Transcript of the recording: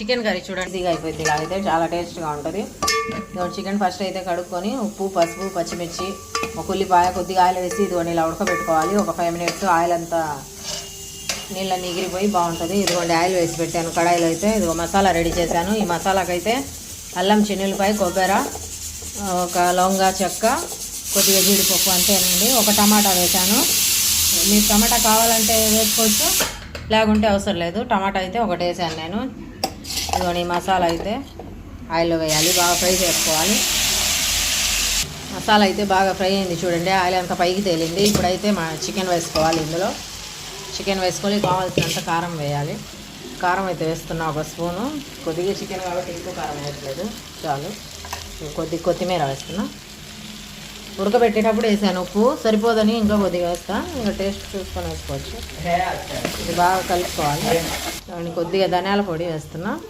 Chicken curry చూడండి ఇదిగా అయిపోయింది. ఇలా అయితే చాలా టేస్ట్గా ఉంటుంది. చికెన్ ఫస్ట్ అయితే కడుక్కొని ఉప్పు, పసుపు, పచ్చిమిర్చి, ఒక ఉల్లిపాయ, కొద్దిగా ఆయిల్ వేసి ఇదిగోండి ఇలా ఉడకబెట్టుకోవాలి. ఒక 5 మినిట్స్ ఆయిల్ అంతా నీళ్ళని ఎగిరిపోయి బాగుంటుంది. ఇదిగోండి ఆయిల్ వేసి పెట్టాను కడాయిలో. అయితే ఇదిగో మసాలా రెడీ చేశాను. ఈ మసాలాకైతే అల్లం, చిన్నులపాయ, కొబ్బరి, ఒక లవంగా చెక్క, కొద్దిగా జీడిపప్పు అంతేనండి. ఒక టమాటా వేసాను. మీకు టమాటా కావాలంటే వేసుకోవచ్చు, లేకుంటే అవసరం లేదు. టమాటా అయితే ఒకటి వేసాను నేను. ఇదిగోండి మసాలా అయితే ఆయిల్లో వేయాలి, బాగా ఫ్రై చేసుకోవాలి. మసాలా అయితే బాగా ఫ్రై అయింది చూడండి, ఆయిల్ అంతా పైకి తేలింది. ఇప్పుడైతే చికెన్ వేసుకోవాలి. ఇందులో చికెన్ వేసుకొని కావాల్సినంత కారం వేయాలి. కారం అయితే వేస్తున్నా ఒక స్పూను. కొద్దిగా చికెన్ కాబట్టి ఎక్కువ కారం వేయట్లేదు, చాలు. కొద్దిగా కొత్తిమీర వేస్తున్నా. ఉడకబెట్టేటప్పుడు వేసాను ఉప్పు, సరిపోదని ఇంకా కొద్దిగా వేస్తాను. ఇంకా టేస్ట్ చూసుకొని వేసుకోవచ్చు. ఇది బాగా కలుపుకోవాలి. కొద్దిగా ధనియాల పొడి వేస్తున్నా.